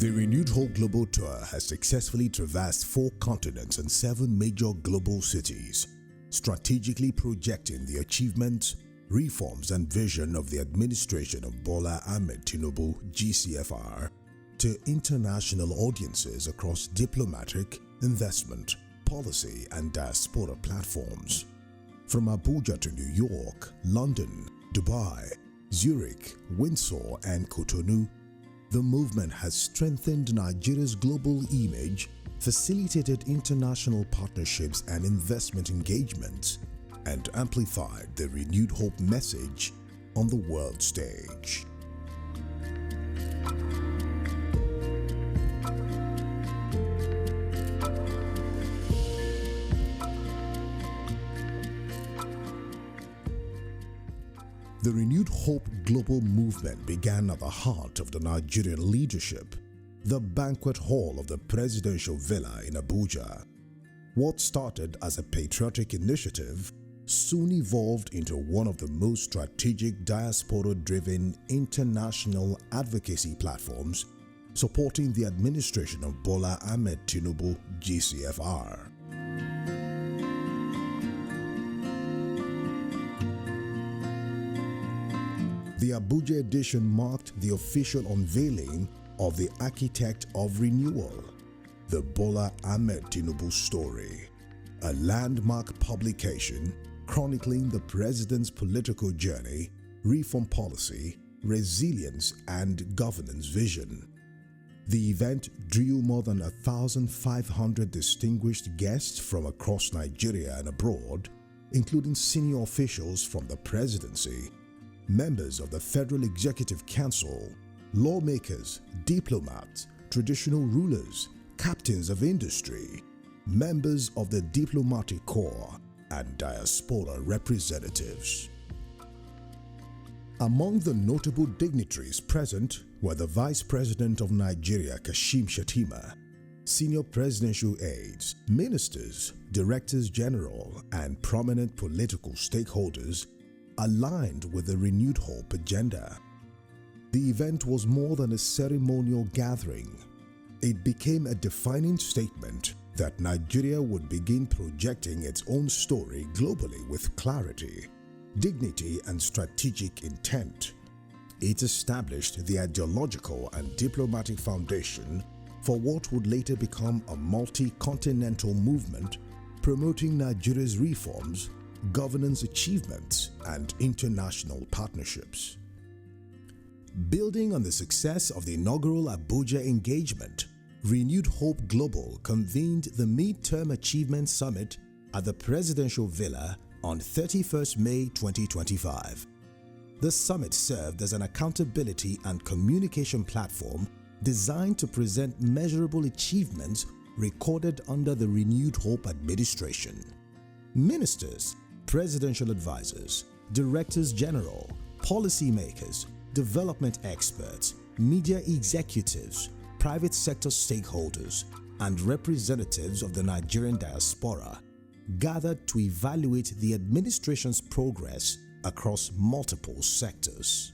The Renewed Hope Global Tour has successfully traversed 4 continents and 7 major global cities, strategically projecting the achievements, reforms and vision of the administration of Bola Ahmed Tinubu GCFR to international audiences across diplomatic, investment, policy and diaspora platforms. From Abuja to New York, London, Dubai, Zurich, Windsor and Cotonou, the movement has strengthened Nigeria's global image, facilitated international partnerships and investment engagements, and amplified the renewed hope message on the world stage. The Renewed Hope global movement began at the heart of the Nigerian leadership, the banquet hall of the presidential villa in Abuja. What started as a patriotic initiative soon evolved into one of the most strategic diaspora-driven international advocacy platforms supporting the administration of Bola Ahmed Tinubu GCFR. The Abuja edition marked the official unveiling of the Architect of Renewal, the Bola Ahmed Tinubu story, a landmark publication chronicling the president's political journey, reform policy, resilience and governance vision. The event drew more than 1,500 distinguished guests from across Nigeria and abroad, including senior officials from the presidency, members of the Federal Executive Council, lawmakers, diplomats, traditional rulers, captains of industry, members of the diplomatic corps, and diaspora representatives. Among the notable dignitaries present were the Vice President of Nigeria, Kashim Shettima, senior presidential aides, ministers, directors general, and prominent political stakeholders aligned with the Renewed Hope agenda. The event was more than a ceremonial gathering. It became a defining statement that Nigeria would begin projecting its own story globally with clarity, dignity, and strategic intent. It established the ideological and diplomatic foundation for what would later become a multi-continental movement promoting Nigeria's reforms, governance achievements, and international partnerships. Building on the success of the inaugural Abuja engagement, Renewed Hope Global convened the Mid-Term Achievement Summit at the Presidential Villa on 31st May 2025. The summit served as an accountability and communication platform designed to present measurable achievements recorded under the Renewed Hope administration. Ministers, presidential advisors, directors general, policymakers, development experts, media executives, private sector stakeholders, and representatives of the Nigerian diaspora gathered to evaluate the administration's progress across multiple sectors.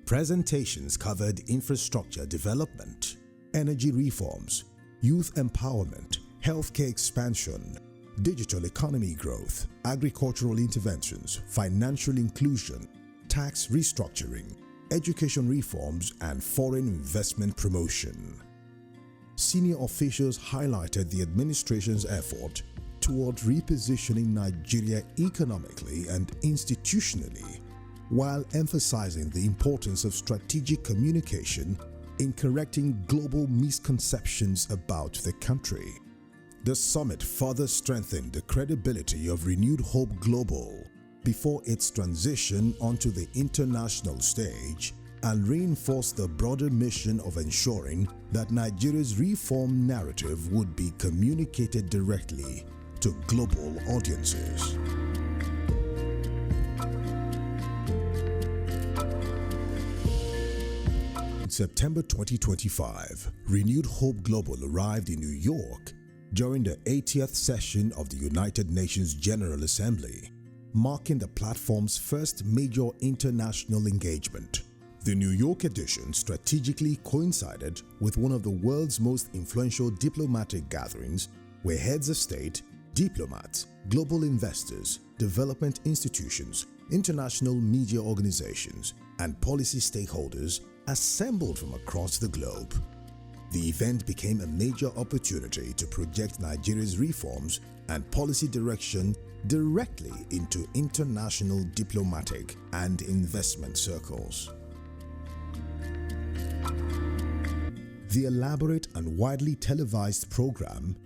Presentations covered infrastructure development, energy reforms, youth empowerment, healthcare expansion, digital economy growth, agricultural interventions, financial inclusion, tax restructuring, education reforms, and foreign investment promotion. Senior officials highlighted the administration's effort toward repositioning Nigeria economically and institutionally, while emphasizing the importance of strategic communication in correcting global misconceptions about the country. The summit further strengthened the credibility of Renewed Hope Global before its transition onto the international stage and reinforced the broader mission of ensuring that Nigeria's reform narrative would be communicated directly to global audiences. In September 2025, Renewed Hope Global arrived in New York during the 80th session of the United Nations General Assembly, marking the platform's first major international engagement. The New York edition strategically coincided with one of the world's most influential diplomatic gatherings where heads of state, diplomats, global investors, development institutions, international media organizations, and policy stakeholders assembled from across the globe. The event became a major opportunity to project Nigeria's reforms and policy direction directly into international diplomatic and investment circles. The elaborate and widely televised program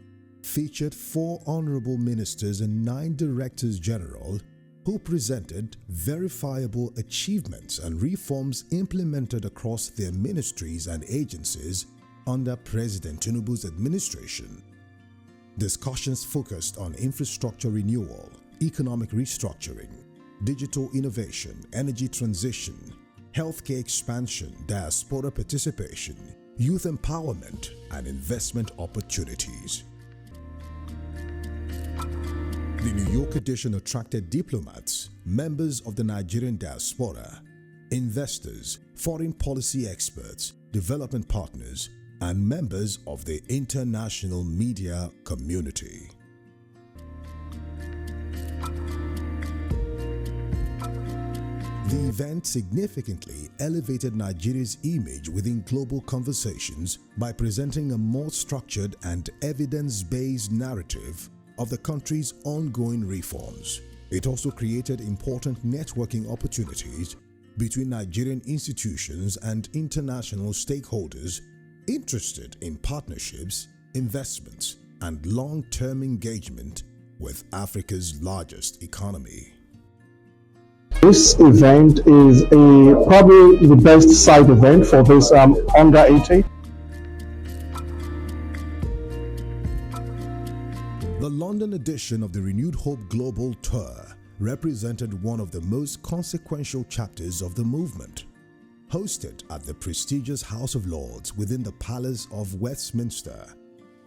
featured 4 honorable ministers and 9 directors general who presented verifiable achievements and reforms implemented across their ministries and agencies under President Tinubu's administration. Discussions focused on infrastructure renewal, economic restructuring, digital innovation, energy transition, healthcare expansion, diaspora participation, youth empowerment, and investment opportunities. The New York edition attracted diplomats, members of the Nigerian diaspora, investors, foreign policy experts, development partners, and members of the international media community. The event significantly elevated Nigeria's image within global conversations by presenting a more structured and evidence-based narrative of the country's ongoing reforms. It also created important networking opportunities between Nigerian institutions and international stakeholders interested in partnerships, investments, and long-term engagement with Africa's largest economy. This event is probably the best side event for this under 80. The London edition of the Renewed Hope Global Tour represented one of the most consequential chapters of the movement. Hosted at the prestigious House of Lords within the Palace of Westminster,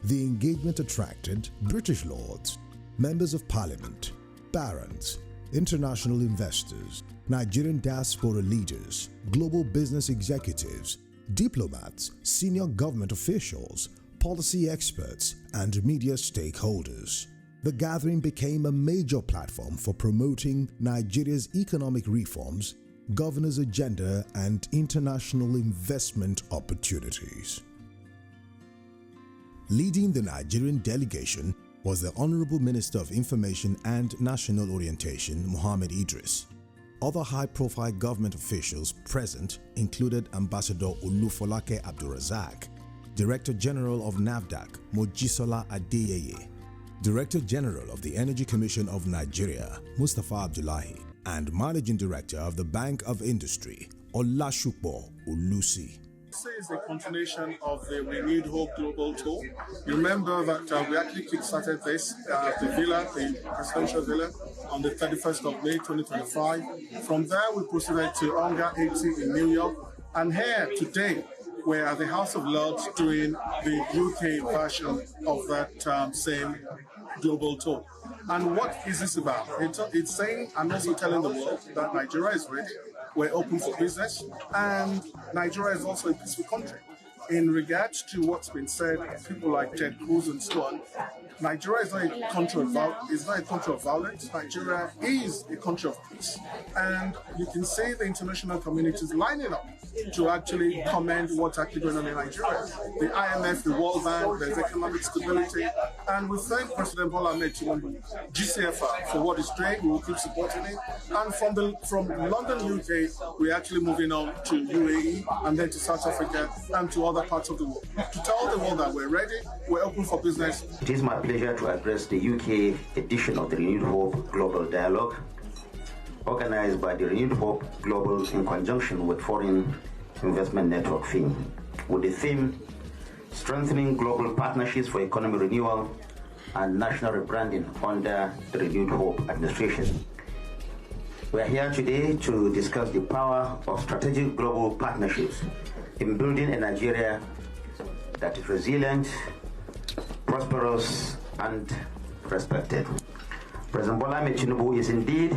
the engagement attracted British lords, members of parliament, barons, international investors, Nigerian diaspora leaders, global business executives, diplomats, senior government officials, policy experts, and media stakeholders. The gathering became a major platform for promoting Nigeria's economic reforms, governor's agenda, and international investment opportunities. Leading the Nigerian delegation was the Honorable Minister of Information and National Orientation, Mohammed Idris. Other high-profile government officials present included Ambassador Olufolake Abdulrazak, Director General of NAFDAC, Mojisola Adeyeye, Director General of the Energy Commission of Nigeria, Mustafa Abdullahi, and Managing Director of the Bank of Industry, Olashukbo Ulusi. This is a continuation of the Renewed Hope Global Tour. You remember that we actually kick-started this at the villa, the presidential villa, on the 31st of May 2025. From there, we proceeded to Onga 80 in New York. And here today, we're at the House of Lords doing the UK version of that same global tour. And what is this about? It's saying and also telling the world that Nigeria is ready, we're open for business, and Nigeria is also a peaceful country. In regards to what's been said, people like Ted Cruz and so on, Nigeria is not a country of violence. Nigeria is a country of peace. And you can see the international communities lining up to actually commend what's actually going on in Nigeria. The IMF, the World Bank, there's economic stability. And we thank President Bola Ahmed Tinubu, GCFR, for what he's doing. We will keep supporting it. And from London, UK, we're actually moving on to UAE and then to South Africa and to other parts of the world. To tell the world that we're ready, we're open for business. It is my pleasure to address the UK edition of the Renewed Hope Global Dialogue, organized by the Renewed Hope Global in conjunction with Foreign Investment Network FIN, with the theme Strengthening Global Partnerships for Economic Renewal and National Rebranding under the Renewed Hope administration. We are here today to discuss the power of strategic global partnerships in building a Nigeria that is resilient, prosperous, and respected. President Bola Ahmed Tinubu is indeed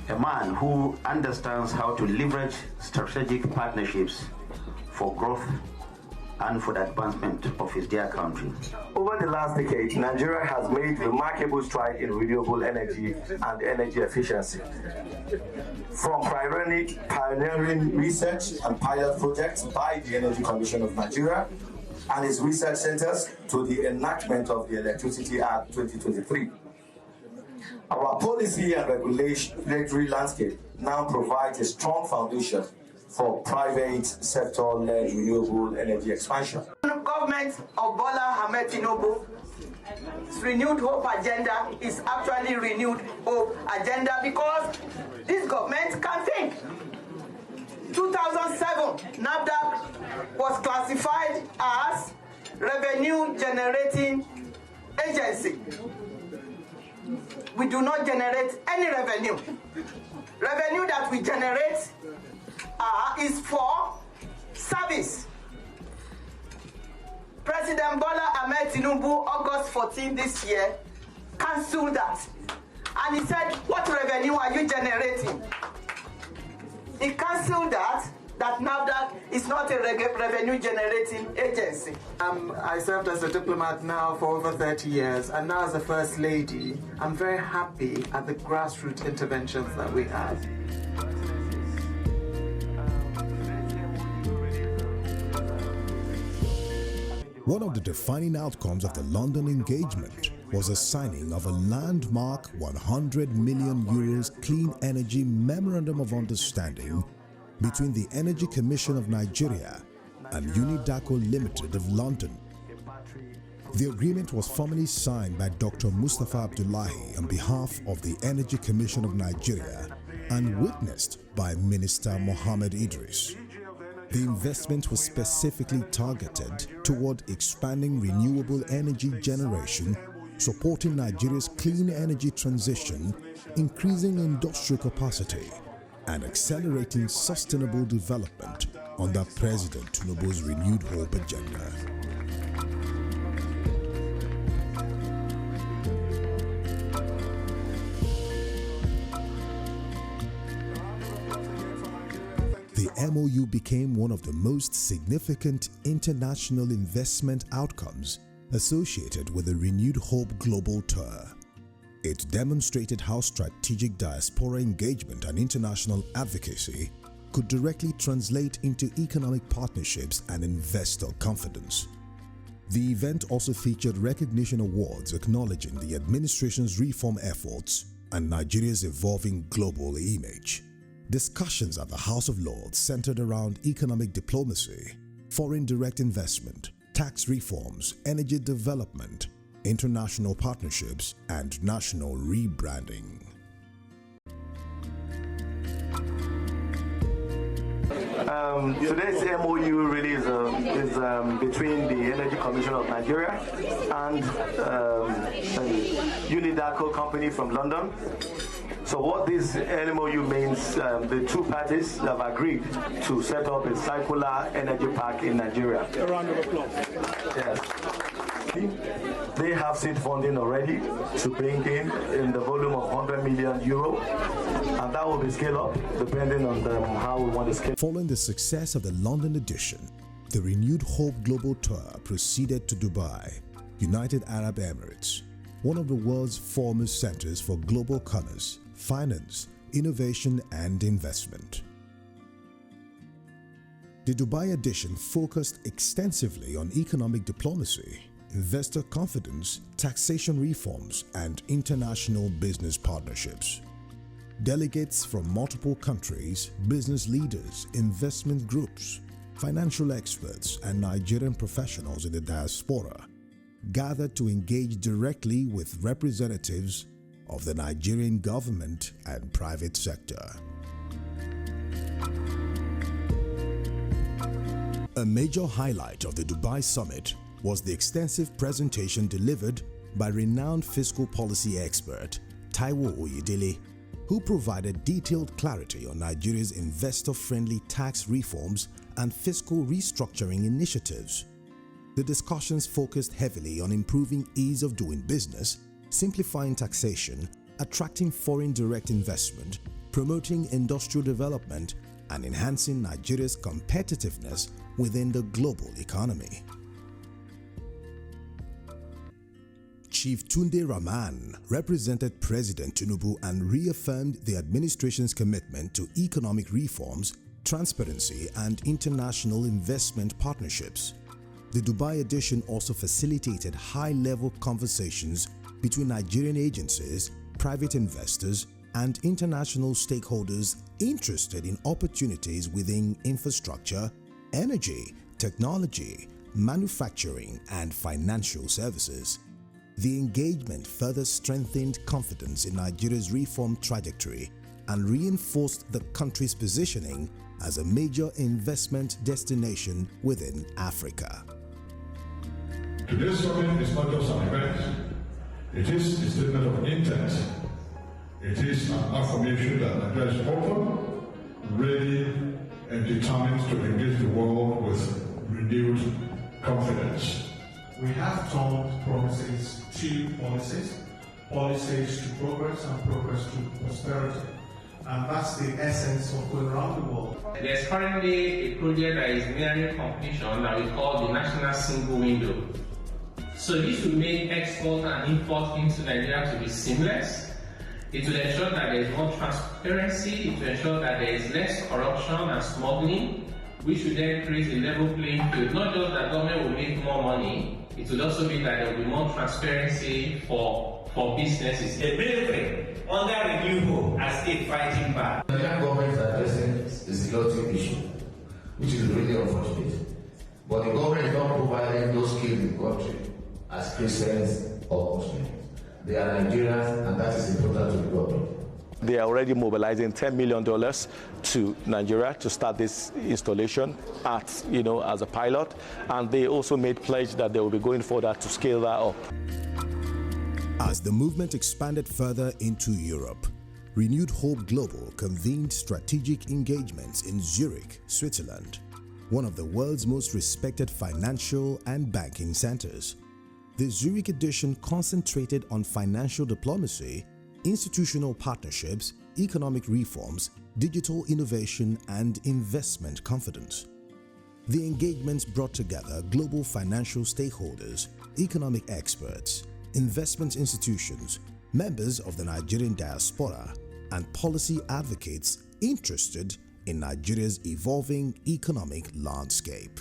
a man who understands how to leverage strategic partnerships for growth and for the advancement of his dear country. Over the last decade, Nigeria has made remarkable strides in renewable energy and energy efficiency. From pioneering research and pilot projects by the Energy Commission of Nigeria and its research centers to the enactment of the Electricity Act 2023. Our policy and regulatory landscape now provides a strong foundation for private sector-led renewable energy expansion. The government of Bola Ahmed Tinubu's renewed hope agenda is actually renewed hope agenda because this government can think. 2007, NAFDAC was classified as revenue generating agency. We do not generate any revenue. Revenue that we generate is for service. President Bola Ahmed Tinubu, August 14 this year, cancelled that. And he said, what revenue are you generating? He cancelled that NAFDAC is not a revenue generating agency. I served as a diplomat now for over 30 years, and now as a First Lady, I'm very happy at the grassroots interventions that we have. One of the defining outcomes of the London engagement was the signing of a landmark 100 million euros clean energy memorandum of understanding between the Energy Commission of Nigeria and Unidaco Limited of London. The agreement was formally signed by Dr. Mustafa Abdullahi on behalf of the Energy Commission of Nigeria and witnessed by Minister Mohammed Idris. The investment was specifically targeted toward expanding renewable energy generation, supporting Nigeria's clean energy transition, increasing industrial capacity, and accelerating sustainable development under President Tinubu's renewed hope agenda. The MOU became one of the most significant international investment outcomes associated with the Renewed Hope Global Tour. It demonstrated how strategic diaspora engagement and international advocacy could directly translate into economic partnerships and investor confidence. The event also featured recognition awards acknowledging the administration's reform efforts and Nigeria's evolving global image. Discussions at the House of Lords centered around economic diplomacy, foreign direct investment, tax reforms, energy development, international partnerships, and national rebranding. Today's MOU really is between the Energy Commission of Nigeria and Unidaco company from London. So what this MOU means, the two parties have agreed to set up a circular energy park in Nigeria. A round of applause. Yes. They have seed funding already to bring in the volume of 100 million euro, and that will be scaled up depending on how we want to scale. Following the success of the London edition, the Renewed Hope Global Tour proceeded to Dubai, United Arab Emirates, one of the world's foremost centers for global commerce, finance, innovation, and investment. The Dubai edition focused extensively on economic diplomacy, investor confidence, taxation reforms, and international business partnerships. Delegates from multiple countries, business leaders, investment groups, financial experts, and Nigerian professionals in the diaspora gathered to engage directly with representatives of the Nigerian government and private sector. A major highlight of the Dubai summit was the extensive presentation delivered by renowned fiscal policy expert Taiwo Oyedele, who provided detailed clarity on Nigeria's investor-friendly tax reforms and fiscal restructuring initiatives. The discussions focused heavily on improving ease of doing business, simplifying taxation, attracting foreign direct investment, promoting industrial development and enhancing Nigeria's competitiveness within the global economy. Chief Tunde Rahman represented President Tinubu and reaffirmed the administration's commitment to economic reforms, transparency, and international investment partnerships. The Dubai edition also facilitated high-level conversations between Nigerian agencies, private investors, and international stakeholders interested in opportunities within infrastructure, energy, technology, manufacturing, and financial services. The engagement further strengthened confidence in Nigeria's reform trajectory and reinforced the country's positioning as a major investment destination within Africa. Today's summit is not just an event, it is a statement of intent. It is an affirmation that Nigeria is open, ready, and determined to engage the world with renewed confidence. We have turned promises to policies, policies to progress, and progress to prosperity. And that's the essence of going around the world. There's currently a project that is nearing completion that we call the National Single Window. So this will make export and import into Nigeria to be seamless. It will ensure that there is more transparency, it will ensure that there is less corruption and smuggling, which will then create a level playing field. Not just that government will make more money, it will also mean that there will be more transparency for businesses. The military, under Renewed Hope, are still fighting back. The Nigerian government is addressing the security issue, which is really unfortunate. But the government is not providing those skills in the country as Christians or Muslims. They are Nigerians, and that is important to the government. They are already mobilizing $10 million to Nigeria to start this installation as a pilot, and they also made pledge that they will be going further to scale that up. As the movement expanded further into Europe, Renewed Hope Global convened strategic engagements in Zurich, Switzerland, one of the world's most respected financial and banking centers. The Zurich edition concentrated on financial diplomacy, institutional partnerships, economic reforms, digital innovation, and investment confidence. The engagements brought together global financial stakeholders, economic experts, investment institutions, members of the Nigerian diaspora, and policy advocates interested in Nigeria's evolving economic landscape.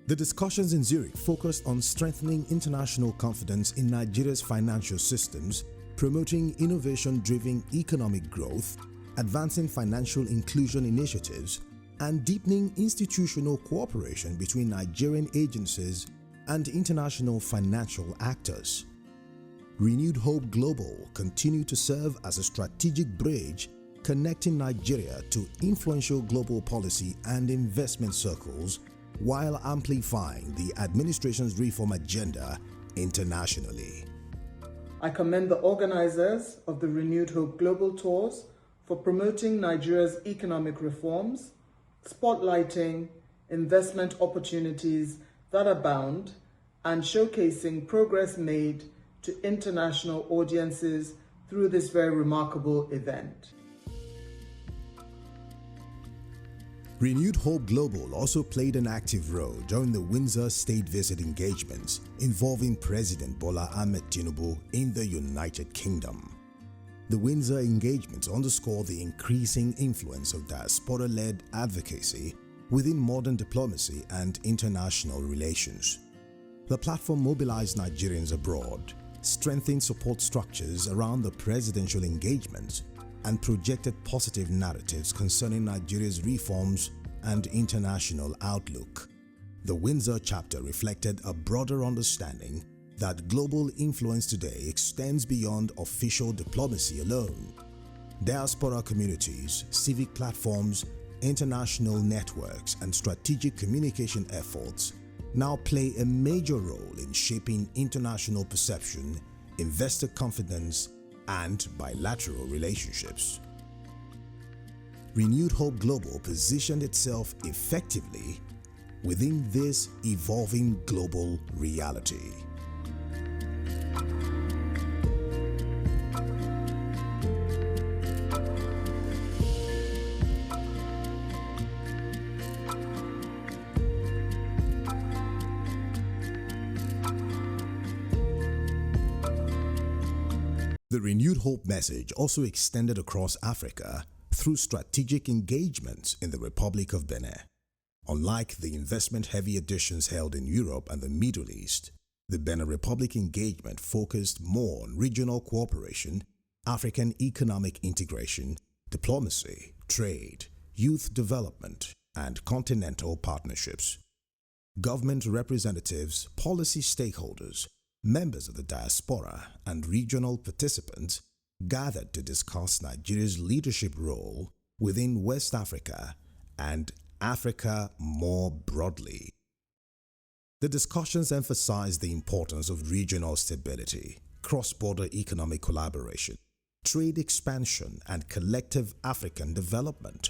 The discussions in Zurich focused on strengthening international confidence in Nigeria's financial systems, promoting innovation-driven economic growth, advancing financial inclusion initiatives, and deepening institutional cooperation between Nigerian agencies and international financial actors. Renewed Hope Global continued to serve as a strategic bridge connecting Nigeria to influential global policy and investment circles, while amplifying the administration's reform agenda internationally. I commend the organizers of the Renewed Hope Global Tours for promoting Nigeria's economic reforms, spotlighting investment opportunities that abound, and showcasing progress made to international audiences through this very remarkable event. Renewed Hope Global also played an active role during the Windsor State Visit engagements involving President Bola Ahmed Tinubu in the United Kingdom. The Windsor engagements underscore the increasing influence of diaspora-led advocacy within modern diplomacy and international relations. The platform mobilized Nigerians abroad, strengthened support structures around the presidential engagements, and projected positive narratives concerning Nigeria's reforms and international outlook. The Windsor chapter reflected a broader understanding that global influence today extends beyond official diplomacy alone. Diaspora communities, civic platforms, international networks, and strategic communication efforts now play a major role in shaping international perception, investor confidence, and bilateral relationships. Renewed Hope Global positioned itself effectively within this evolving global reality. The renewed hope message also extended across Africa through strategic engagements in the Republic of Benin. Unlike the investment-heavy editions held in Europe and the Middle East, the Benin Republic engagement focused more on regional cooperation, African economic integration, diplomacy, trade, youth development, and continental partnerships. Government representatives, policy stakeholders, members of the diaspora, and regional participants gathered to discuss Nigeria's leadership role within West Africa and Africa more broadly. The discussions emphasized the importance of regional stability, cross-border economic collaboration, trade expansion, and collective African development.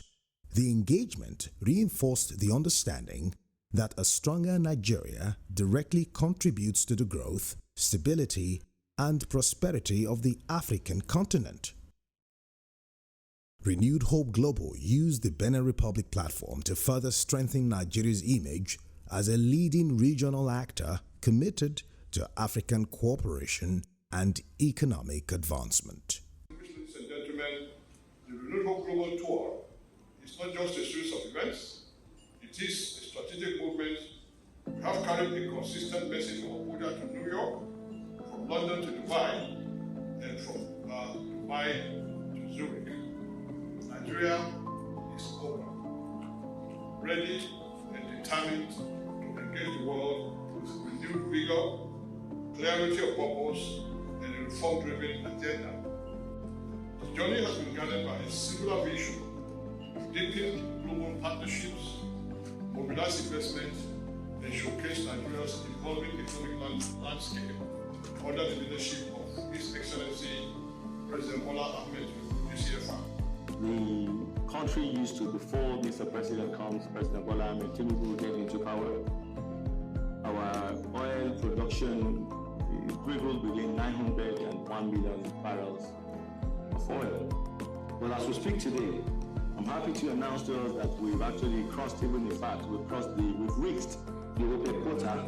The engagement reinforced the understanding that a stronger Nigeria directly contributes to the growth, stability, and prosperity of the African continent. Renewed Hope Global used the Benin Republic platform to further strengthen Nigeria's image as a leading regional actor committed to African cooperation and economic advancement. Ladies and gentlemen, the Renewed Hope Global Tour is not just a series of events, it is a strategic movement. We have carried a consistent message from Abuja to New York, from London to Dubai, and from Dubai to Zurich. Nigeria is open, ready and determined to engage the world with renewed vigor, clarity of purpose, and a reform-driven agenda. The journey has been guided by a singular vision: deepen global partnerships, mobilize investment, and showcase Nigeria's evolving economic landscape under the leadership of His Excellency President Bola Ahmed Tinubu, GCFR. The country used to, before Mr. President comes, President Bola Ahmed Tinubu came into power, our oil production dwindled between 900 and 1 million barrels of oil. But as we speak today, I'm happy to announce to us that we've actually crossed, even in fact, we've reached the OPEC quota.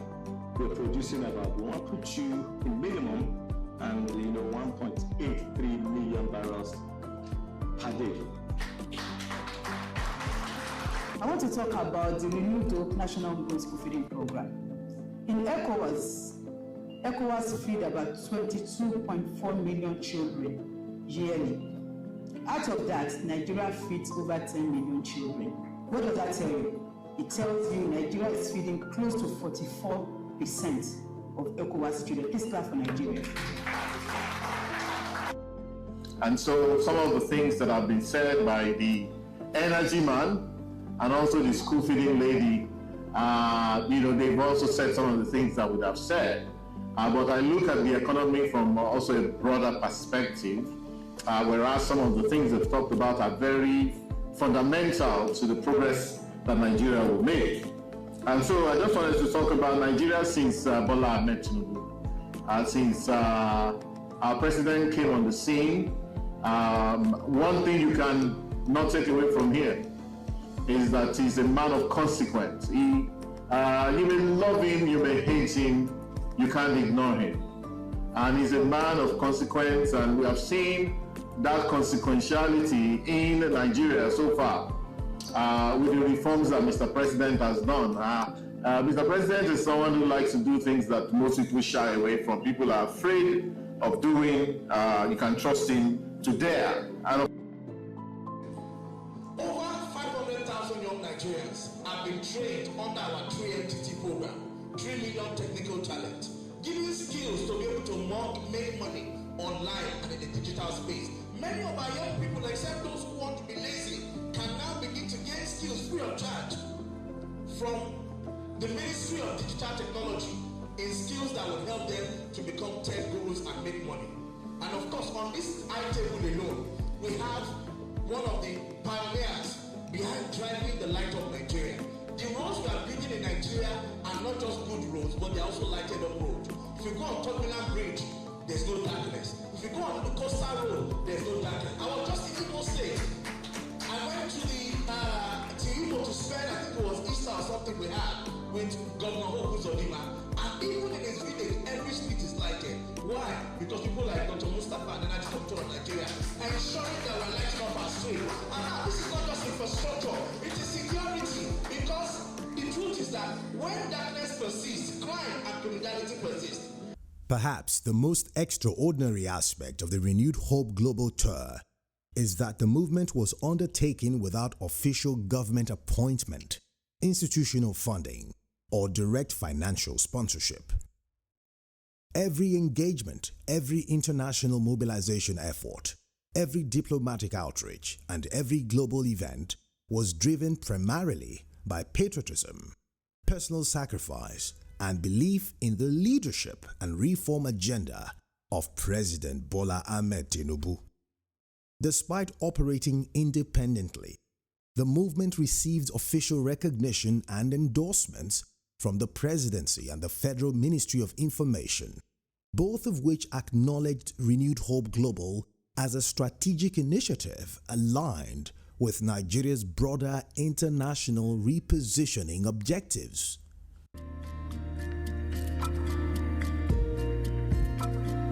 We're producing about 1.2 in minimum and 1.83 million barrels per day. I want to talk about the Renewed Hope National Women's School Feeding Program. In ECOWAS feed about 22.4 million children yearly. Out of that, Nigeria feeds over 10 million children. What does that tell you? It tells you Nigeria is feeding close to 44% of ECOWAS children. Please clap for Nigeria. And so some of the things that have been said by the energy man and also the school feeding lady, they've also said some of the things that we have said. But I look at the economy from also a broader perspective, whereas some of the things they've talked about are very fundamental to the progress that Nigeria will make. And so I just wanted to talk about Nigeria since Bola Ahmed Tinubu. Since our president came on the scene, one thing you can not take away from here is that he's a man of consequence. You may love him, you may hate him, you can't ignore him. And he's a man of consequence, and we have seen that consequentiality in Nigeria so far with the reforms that Mr. President has done. Mr. President is someone who likes to do things that most people shy away from. People are afraid of doing. You can trust him to dare. And over 500,000 young Nigerians have been trained under our 3MTT program, 3 million technical talent, giving skills to be able to make money online and in the digital space. Many of our young people, except those who want to be lazy, can now begin to gain skills free of charge from the Ministry of Digital Technology in skills that will help them to become tech gurus and make money. And of course, on this iTable alone, we have one of the pioneers behind driving the light of Nigeria. The roads we are building in Nigeria are not just good roads, but they're also lighted up roads. If you go on Terminal Bridge, there's no darkness. If you go on the Coastal Road, there's no darkness. I was just in Imo State. I went to Imo to spend, I think it was Easter or something we had with Governor Okuzodima. And even in his village, every street is lighted. Why? Because people like Dr. Mustafa, the energy doctor of Nigeria, are ensuring that we're lighting up our street. And now, this is not just infrastructure, it is security. Because the truth is that when darkness persists, crime and criminality persist. Perhaps the most extraordinary aspect of the Renewed Hope Global Tour is that the movement was undertaken without official government appointment, institutional funding, or direct financial sponsorship. Every engagement, every international mobilization effort, every diplomatic outreach, and every global event was driven primarily by patriotism, personal sacrifice, and belief in the leadership and reform agenda of President Bola Ahmed Tinubu. Despite operating independently, the movement received official recognition and endorsements from the Presidency and the Federal Ministry of Information, both of which acknowledged Renewed Hope Global as a strategic initiative aligned with Nigeria's broader international repositioning objectives.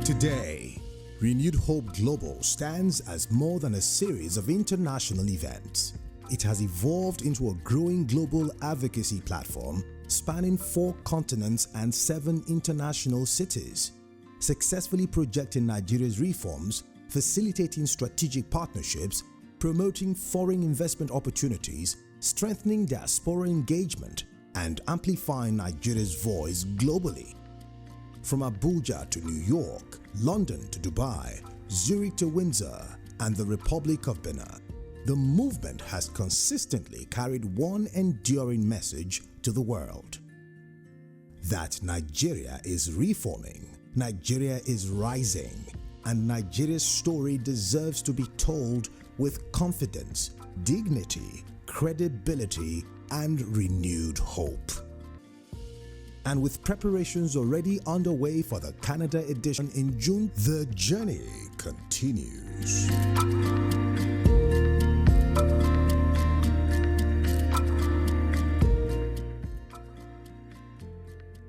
Today, Renewed Hope Global stands as more than a series of international events. It has evolved into a growing global advocacy platform spanning 4 continents and 7 international cities, successfully projecting Nigeria's reforms, facilitating strategic partnerships, promoting foreign investment opportunities, strengthening diaspora engagement, and amplifying Nigeria's voice globally. From Abuja to New York, London to Dubai, Zurich to Windsor, and the Republic of Benin, the movement has consistently carried one enduring message to the world: that Nigeria is reforming, Nigeria is rising, and Nigeria's story deserves to be told with confidence, dignity, credibility, and renewed hope. And with preparations already underway for the Canada edition in June, the journey continues.